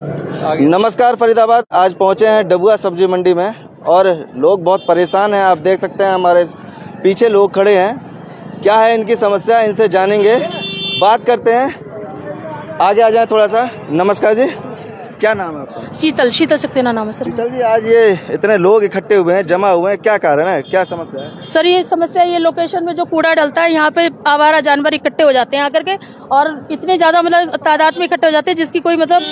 नमस्कार फरीदाबाद। आज पहुंचे हैं डबुआ सब्जी मंडी में और लोग बहुत परेशान हैं। आप देख सकते हैं हमारे पीछे लोग खड़े हैं। क्या है इनकी समस्या, इनसे जानेंगे, बात करते हैं। आगे आ जाए थोड़ा सा। नमस्कार जी, क्या नाम है आपका? शीतल सक्सेना नाम है सर। शीतल जी, आज ये इतने लोग इकट्ठे हुए हैं, जमा हुए हैं, क्या कारण है, क्या समस्या है? सर ये समस्या, ये लोकेशन में जो कूड़ा डलता है यहाँ पे आवारा जानवर इकट्ठे हो जाते हैं आकर के, और इतने ज्यादा मतलब तादाद में इकट्ठे हो जाते हैं जिसकी कोई मतलब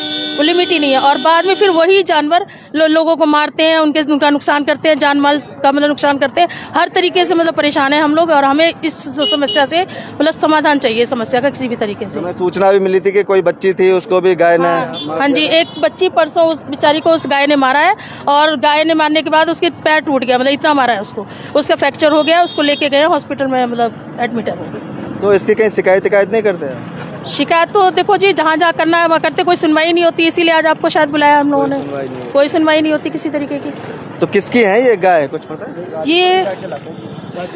लिमिट ही नहीं है। और बाद में फिर वही जानवर लोगों को मारते हैं, उनका नुकसान करते हैं, जान माल का मतलब नुकसान करते हैं। हर तरीके से मतलब परेशान है हम लोग, और हमें इस समस्या से मतलब समाधान चाहिए समस्या का किसी भी तरीके से। हमें सूचना भी मिली थी कि कोई बच्ची थी, उसको भी गाय ने हाँ जी, एक बच्ची परसों उस बेचारी को उस गाय ने मारा है, और गाय ने मारने के बाद उसके पैर टूट गया, मतलब इतना मारा है उसको, उसका फ्रैक्चर हो गया, उसको लेके गए हॉस्पिटल में, मतलब एडमिट है। तो इसकी कहीं शिकायत नहीं करते हैं? शिकायत तो देखो जी, जहाँ जहाँ करना है वहाँ करते, कोई सुनवाई नहीं होती, इसीलिए आज आपको शायद बुलाया हम लोगों ने। कोई सुनवाई नहीं होती किसी तरीके की। तो किसकी है ये गाय, कुछ पता है? ये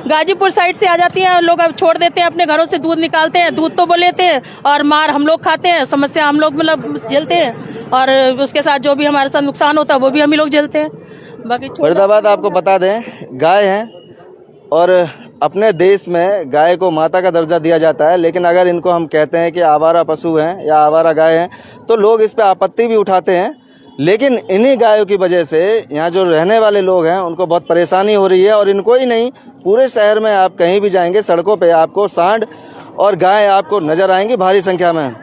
गाजीपुर साइड से आ जाती है, लोग अब छोड़ देते हैं, अपने घरों से दूध निकालते हैं, दूध तो वो लेते हैं और मार हम लोग खाते हैं। समस्या हम लोग मतलब झेलते हैं, और उसके साथ जो भी हमारे साथ नुकसान होता है वो भी हम ही लोग झेलते हैं। बाकी फरीदाबाद आपको बता दें, गाय है और अपने देश में गाय को माता का दर्जा दिया जाता है, लेकिन अगर इनको हम कहते हैं कि आवारा पशु हैं या आवारा गाय हैं तो लोग इस पर आपत्ति भी उठाते हैं। लेकिन इन्हीं गायों की वजह से यहाँ जो रहने वाले लोग हैं उनको बहुत परेशानी हो रही है। और इनको ही नहीं, पूरे शहर में आप कहीं भी जाएंगे, सड़कों पे आपको सांड और गाय आपको नज़र आएंगी भारी संख्या में।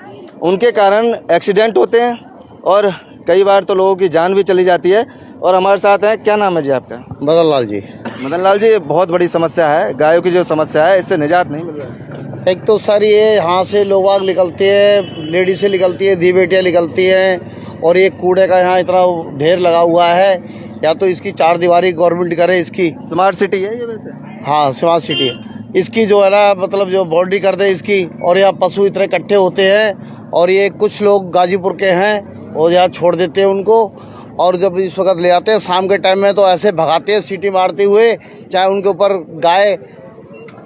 उनके कारण एक्सीडेंट होते हैं और कई बार तो लोगों की जान भी चली जाती है। और हमारे साथ हैं, क्या नाम है जी आपका? मदन लाल जी। मदन लाल जी, बहुत बड़ी समस्या है, गायों की जो समस्या है, इससे निजात नहीं मिल रहा है। एक तो सर ये यहाँ से लोग आग निकलते हैं, लेडीज से निकलती है, धी बेटियाँ निकलती हैं, और ये कूड़े का यहाँ इतना ढेर लगा हुआ है। या तो इसकी चार दीवारी गवर्नमेंट करे, इसकी स्मार्ट सिटी है ये वैसे? हाँ, स्मार्ट सिटी है। इसकी जो है ना, मतलब जो बाउंड्री कर दे इसकी। और यहाँ पशु इतने इकट्ठे होते हैं, और ये कुछ लोग गाजीपुर के हैं और यहाँ छोड़ देते हैं उनको। और जब इस वक्त ले आते हैं शाम के टाइम में तो ऐसे भगाते हैं सीटी मारते हुए, चाहे उनके ऊपर गाय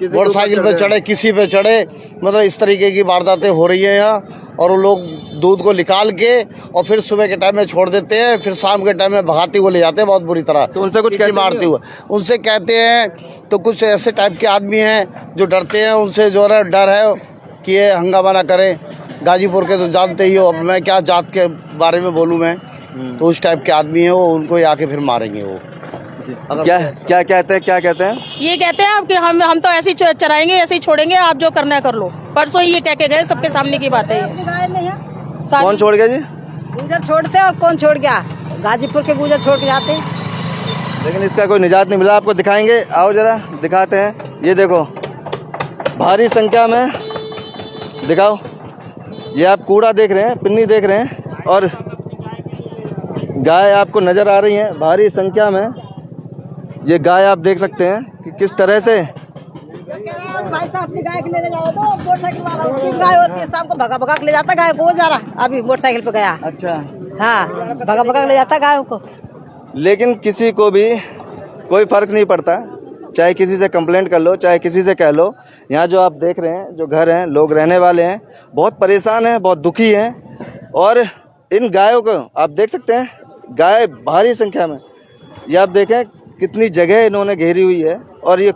मोटरसाइकिल पे चढ़े, किसी पे चढ़े, मतलब इस तरीके की वारदातें हो रही हैं यहाँ। और वो लोग दूध को निकाल के और फिर सुबह के टाइम में छोड़ देते हैं, फिर शाम के टाइम में भगाते हुए ले जाते हैं बहुत बुरी तरह। तो उनसे कुछ मारते हुए उनसे कहते हैं, तो कुछ ऐसे टाइप के आदमी हैं जो डरते हैं उनसे, जो है डर है कि ये हंगामा ना करें। गाजीपुर के तो जानते ही हो, अब मैं क्या जात के बारे में बोलूँ मैं, तो उस टाइप के आदमी है वो, उनको आके फिर मारेंगे वो। क्या कहते हैं? ये कहते हैं कि हम तो ऐसे ही चराएंगे, ऐसे ही छोड़ेंगे, आप जो करना है कर लो। परसों ये कह के गए, सबके सामने की बात है। कौन छोड़ गया जी? गुजर छोड़ते और कौन छोड़ गया? गाजीपुर के गुजर छोड़ के जाते। लेकिन इसका कोई निजात नहीं मिला। आपको दिखाएंगे, आओ जरा दिखाते हैं। ये देखो, भारी संख्या में, दिखाओ, ये आप कूड़ा देख रहे हैं, पिन्नी देख रहे हैं, और गाय आपको नज़र आ रही है भारी संख्या में। ये गाय आप देख सकते हैं कि किस तरह से भाई साहब अपनी गाय के लेने जाओ तो मोटरसाइकिल वाला, उसकी गाय होती है, शाम को भगा भगा के ले जाता गाय को। जा रहा अभी मोटरसाइकिल पे गया। अच्छा, हाँ, भगा भगा के ले जाता गाय को। लेकिन किसी को भी कोई फर्क नहीं पड़ता, चाहे किसी से कंप्लेंट कर लो, चाहे किसी से कह लो। यहाँ जो आप देख रहे हैं, जो घर हैं, लोग रहने वाले हैं, बहुत परेशान हैं, बहुत दुखी हैं। और इन गायों को आप देख सकते हैं, गाय भारी संख्या में। ये आप देखें कितनी जगह इन्होंने घेरी हुई है। और ये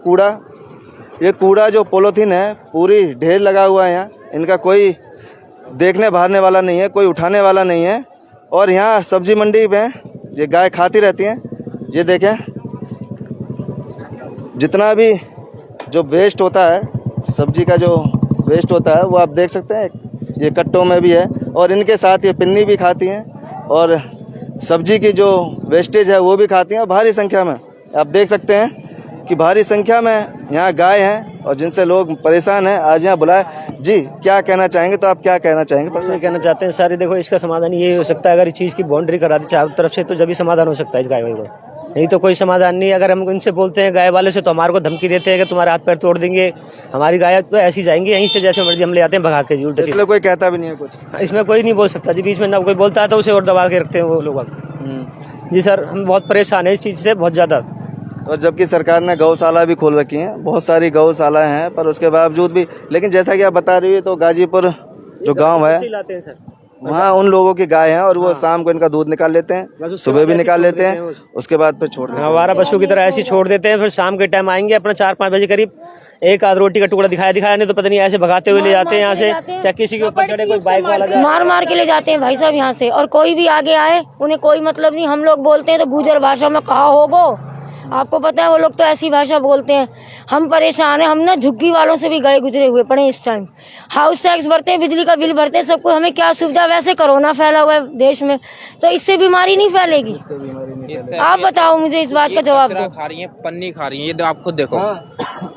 कूड़ा जो पॉलीथीन है, पूरी ढेर लगा हुआ है यहाँ। इनका कोई देखने भारने वाला नहीं है, कोई उठाने वाला नहीं है। और यहाँ सब्जी मंडी में ये गाय खाती रहती हैं। ये देखें, जितना भी जो वेस्ट होता है, सब्जी का जो वेस्ट होता है, वो आप देख सकते हैं, ये कट्टों में भी है। और इनके साथ ये पिन्नी भी खाती हैं, और सब्जी की जो वेस्टेज है वो भी खाती हैं। भारी संख्या में आप देख सकते हैं कि भारी संख्या में यहाँ गाय हैं, और जिनसे लोग परेशान हैं। आज यहाँ बुलाए जी, क्या कहना चाहेंगे? तो आप क्या कहना चाहेंगे? ये कहना चाहते हैं सारे, देखो इसका समाधान ये हो सकता है, अगर इस चीज़ की बाउंड्री करा दी चारों तरफ से, तो जब भी समाधान हो सकता है इस गाय को। नहीं तो कोई समाधान नहीं। अगर हम इनसे बोलते हैं गाय वाले से, तो हमारे को धमकी देते हैं कि तुम्हारे हाथ पैर तोड़ देंगे, हमारी गाय तो ऐसी जाएंगी यहीं से जैसे मर्जी हम ले आते हैं भगा के जी उल्टे। इसलिए कोई कहता भी नहीं है कुछ? इसमें कोई नहीं बोल सकता जी, बीच में ना कोई बोलता है तो उसे और दबा के रखते हैं वो लोग। जी सर, हम बहुत परेशान हैं इस चीज़ से, बहुत ज़्यादा। और जबकि सरकार ने गौशाला भी खोल रखी हैं, बहुत सारी गौशाला हैं, पर उसके बावजूद भी, लेकिन जैसा कि आप बता रही है, तो गाजीपुर जो गांव है, वहाँ उन लोगों की गाय हैं और वो शाम को इनका दूध निकाल लेते हैं, सुबह भी निकाल लेते हैं, उसके बाद फिर छोड़ देते हैं। हमारा पशु की तरह ऐसे ही छोड़ देते हैं, फिर शाम के टाइम आएंगे अपना 4-5 बजे करीब, एक आध रोटी का टुकड़ा दिखाया नहीं तो पता नहीं ऐसे भगाते हुए ले जाते हैं यहाँ से, चाहे किसी के ऊपर चढ़े, कोई बाइक वाला जाए, मार मार के ले जाते हैं भाई साहब यहाँ से। और कोई भी आगे आए उन्हें कोई मतलब नहीं। हम लोग बोलते हैं तो गुजर भाषा में कहा होगो, आपको पता है वो लोग तो ऐसी भाषा बोलते हैं। हम परेशान हैं, हम ना झुग्गी वालों से भी गए गुजरे हुए पड़े इस टाइम। हाउस टैक्स भरते हैं, बिजली का बिल भरते हैं, सबको हमें क्या सुविधा। वैसे कोरोना फैला हुआ है देश में, तो इससे बीमारी नहीं फैलेगी। आप बताओ मुझे इस बात का जवाब दो। खा रही है, पन्नी खा रही है, ये तो आप खुद देखो,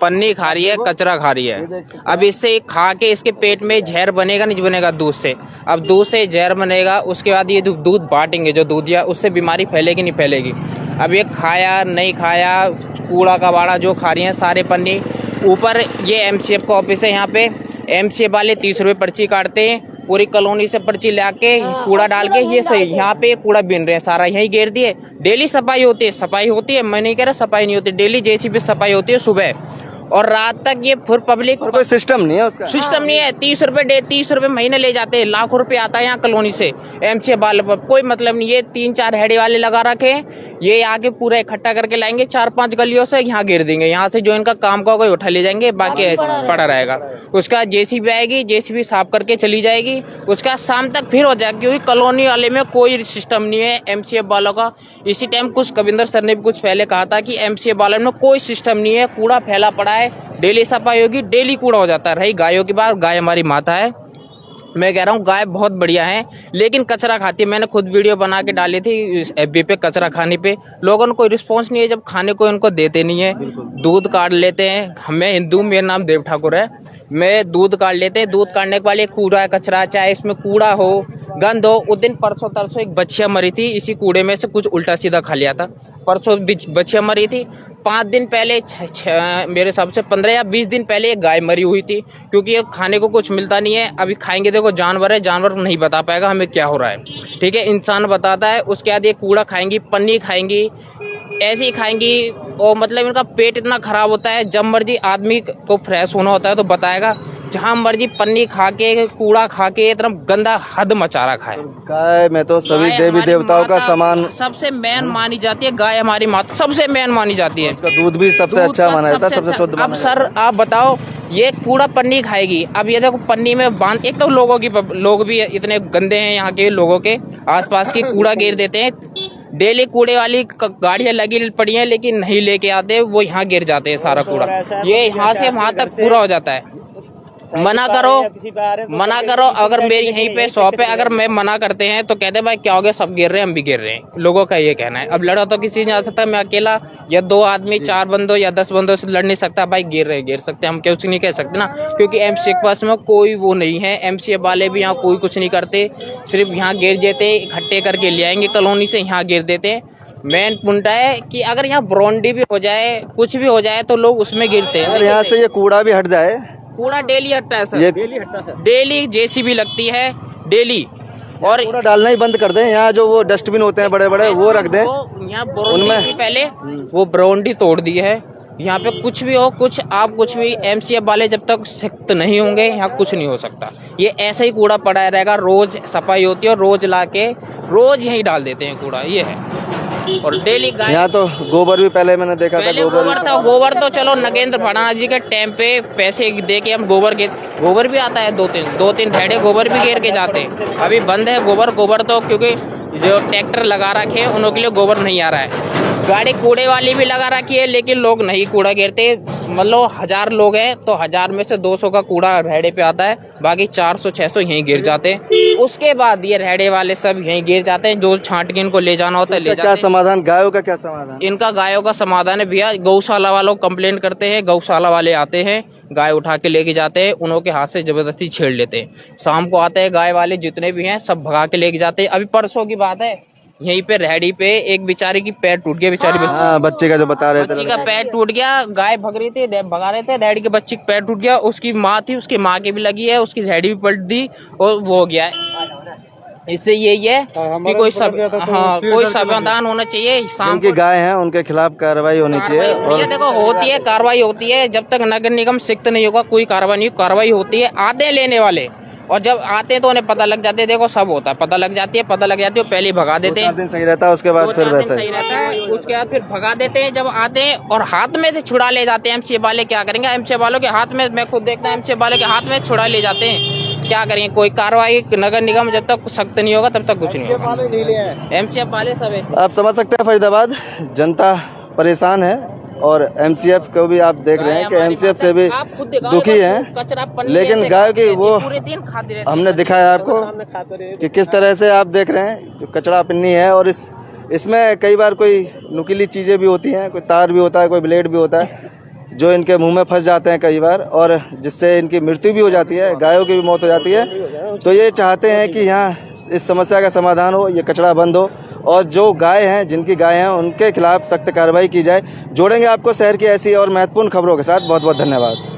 पन्नी खा रही है, कचरा खा रही है। अब इससे खा के इसके पेट में जहर बनेगा नहीं बनेगा दूध से। अब दूध से जहर बनेगा, उसके बाद ये दूध बांटेंगे जो दूधिया, उससे बीमारी फैलेगी नहीं फैलेगी। अब ये खाया नहीं खाया, कूड़ा कबाड़ा जो खा रही है सारे पन्नी। ऊपर ये एमसीएफ का ऑफिस है, यहाँ पे एमसीएफ वाले 30 रुपये पर्ची काटते हैं, पूरी कॉलोनी से पर्ची ला के कूड़ा डाल के ये सही यहाँ पे कूड़ा बीन रहे हैं, सारा यहीं घेर दिए। डेली सफाई होती है, मैं नहीं कह रहा सफाई नहीं होती, डेली जेसीबी सफाई होती है सुबह और रात तक। ये फिर पब्लिक कोई सिस्टम नहीं है उसका, सिस्टम नहीं है। 30 रुपये महीने ले जाते हैं, लाखों रुपए आता है यहाँ कॉलोनी से एमसीएफ वाले पर कोई मतलब नहीं। ये 3-4 हेडे वाले लगा रखे हैं, ये आके पूरा इकट्ठा करके लाएंगे 4-5 गलियों से, यहाँ गिर देंगे। यहाँ से जो इनका काम का कोई उठा ले जाएंगे, बाकी ऐसे पड़ा रहेगा। उसका जेसीबी आएगी, जेसीबी साफ करके चली जाएगी, उसका शाम तक फिर हो जाएगा, क्योंकि कॉलोनी वाले में कोई सिस्टम नहीं है एमसीएफ वालों का। इसी टाइम कुछ कविंदर सर ने भी कुछ पहले कहा था कि एमसीएफ वालों में कोई सिस्टम नहीं है, कूड़ा फैला पड़ा है, डेली सफाई होगी, डेली कूड़ा हो जाता है। रही गायों की बात, गाय हमारी माता है, मैं कह रहा हूँ गाय बहुत बढ़िया है, लेकिन कचरा खाती है। मैंने खुद वीडियो बना के डाली थी एफबी पे, कचरा खाने पे लोगों को कोई रिस्पॉन्स नहीं है, जब खाने को इनको देते नहीं है। दूध काट लेते हैं, मैं हिंदू, मेरा नाम देव ठाकुर है, मैं दूध काट लेते हैं, दूध काटने के बाद ये कूड़ा है, कचरा, चाहे इसमें कूड़ा हो, गंद हो। उस दिन परसों तरसों एक बच्चियाँ मरी थी, इसी कूड़े में से कुछ उल्टा सीधा खा लिया था। परसों बच्चियाँ मरी थी, 5 दिन पहले मेरे हिसाब से 15 या 20 दिन पहले एक गाय मरी हुई थी, क्योंकि ये खाने को कुछ मिलता नहीं है। अभी खाएंगे, देखो जानवर है, जानवर नहीं बता पाएगा हमें क्या हो रहा है, ठीक है, इंसान बताता है। उसके बाद ये कूड़ा खाएंगी, पन्नी खाएंगी, ऐसे ही खाएंगी, और मतलब इनका पेट इतना खराब होता है। जब मर्जी आदमी को फ्रेश होना होता है तो बताएगा, जहाँ मर्जी पन्नी खा के, कूड़ा खा के, इतना गंदा हद मचा रखा है। गाय में तो सभी देवी देवताओं का सामान, सबसे मेन मानी जाती है गाय, हमारी माता सबसे मेन मानी जाती है। उसका दूध भी सबसे अच्छा माना जाता है, सबसे शुद्ध। अब सर आप बताओ, ये कूड़ा पन्नी खाएगी, अब ये देखो पन्नी में बांध, एक तो लोग भी इतने गंदे हैं यहाँ के, लोगों के आसपास की कूड़ा गिर देते हैं। डेली कूड़े वाली गाड़ियां लगी पड़ी हैं, लेकिन नहीं लेके आते, वो यहाँ गिर जाते हैं सारा कूड़ा, ये यहाँ से वहाँ तक पूरा हो जाता है। मना करो, अगर मेरी यहीं पे शॉप है, अगर मैं मना करते हैं तो कहते हैं भाई क्या हो गया, सब गिर रहे हैं, हम भी गिर रहे हैं, लोगों का ये कहना है। अब लड़ा तो किसी नहीं आ सकता, मैं अकेला या 2 आदमी, 4 बंदों या 10 बंदों से लड़ नहीं सकता। भाई गिर सकते, हम कुछ नहीं कह सकते ना, क्योंकि एमसीएफ के पास में कोई वो नहीं है। एमसीएफ वाले भी यहाँ कोई कुछ नहीं करते, सिर्फ यहाँ गिर देते, इकट्ठे करके ले आएंगे कॉलोनी से, यहाँ गिर देते हैं। मेन पुंटा है कि अगर यहाँ ब्रॉन्डी भी हो जाए, कुछ भी हो जाए, तो लोग उसमें गिरते हैं। यहाँ से ये कूड़ा भी हट जाए, कूड़ा डेली हटता है सर, डेली जेसीबी लगती है डेली, और कूड़ा डालना ही बंद कर दें। यहाँ जो वो डस्टबिन होते हैं बड़े बड़े, वो रख दें। यहाँ उनमें पहले वो ब्राउंडी तोड़ दी है। यहाँ पे कुछ भी हो, कुछ भी एमसीएफ वाले जब तक सख्त नहीं होंगे, यहाँ कुछ नहीं हो सकता। ये ऐसा ही कूड़ा पड़ा रहेगा, रोज सफाई होती है और रोज लाके रोज यहीं डाल देते हैं कूड़ा, ये है। और डेली गाय, यहाँ तो गोबर भी पहले मैंने देखा था, गोबर तो चलो नगेंद्र फडणवीस जी के टाइम पे पैसे दे के हम गोबर भी आता है, 2-3 भेड़े गोबर भी घेर के जाते हैं। अभी बंद है गोबर तो, क्योंकि जो ट्रैक्टर लगा रखे हैं उनके लिए गोबर नहीं आ रहा है। गाड़ी कूड़े वाली भी लगा रखी है, लेकिन लोग नहीं कूड़ा घेरते। मतलब 1000 लोग हैं तो 1000 में से 200 का कूड़ा रेहड़े पे आता है, बाकी 400-600 यहीं गिर जाते हैं। उसके बाद ये रेहड़े वाले सब यहीं गिर जाते हैं, जो छांट के इनको ले जाना होता है ले जाते हैं। क्या समाधान, गायों का क्या समाधान? इनका गायों का समाधान है भैया, गौशाला वालों को कंप्लेंट करते हैं, गौशाला वाले आते हैं, गाय उठा के लेके जाते हैं, उन्हों के हाथ से जबरदस्ती छेड़ लेते हैं। शाम को आते हैं गाय वाले, जितने भी हैं सब भगा के लेके जाते हैं। अभी परसों की बात है, यहीं पे रेहड़ी पे एक बेचारी की पैर टूट गया, बेचारी बच्चे का जो बता रहे थे, बच्ची का पैर टूट गया। गाय भग रही थी, भगा रहे थे, रेहड़ी के बच्ची का पैर टूट गया। उसकी माँ थी, उसकी माँ की भी लगी है, उसकी रेहड़ी भी पलट दी और वो हो गया है। इससे यही है कि कोई समाधान होना चाहिए। शाम की गाय हैं उनके खिलाफ कार्रवाई होनी चाहिए। और ये देखो होती है, कार्रवाई होती है, जब तक नगर निगम सख्त नहीं होगा कोई कार्रवाई नहीं, कार्रवाई होती है। आते हैं लेने वाले, और जब आते हैं तो उन्हें पता लग जाते है, देखो सब होता है, पता लग जाती है, पता लग जाती है, पहले ही भगा देते हैं। 2-4 दिन सही रहता है, उसके बाद फिर वैसा सही रहता है, उसके बाद फिर भगा देते हैं। जब आते हैं और हाथ में से छुड़ा ले जाते हैं। एमसीएफ वाले क्या करेंगे, एमसीएफ वालों के हाथ में, मैं खुद देखता हूं, एमसीएफ वाले के हाथ में छुड़ा ले जाते हैं। क्या करेंगे, कोई कार्रवाई नगर निगम जब तक सख्त नहीं होगा तब तक कुछ नहीं होगा। एमसीएफ वाले सब ऐसे। आप समझ सकते हैं फरीदाबाद जनता परेशान है और एमसीएफ को भी आप देख रहे हैं कि एमसीएफ से भी दुखी हैं, लेकिन गाय की वो हमने दिखाया आपको कि किस तरह से आप देख रहे हैं जो कचरा पिन्नी है। और इसमें कई बार कोई नुकीली चीज़ें भी होती हैं, कोई तार भी होता है, कोई ब्लेड भी होता है जो इनके मुंह में फंस जाते हैं कई बार, और जिससे इनकी मृत्यु भी हो जाती है, गायों की भी मौत हो जाती है। तो ये चाहते हैं कि यहाँ इस समस्या का समाधान हो, ये कचरा बंद हो और जो गाय हैं, जिनकी गाय हैं, उनके खिलाफ सख्त कार्रवाई की जाए। जोड़ेंगे आपको शहर की ऐसी और महत्वपूर्ण खबरों के साथ। बहुत बहुत धन्यवाद।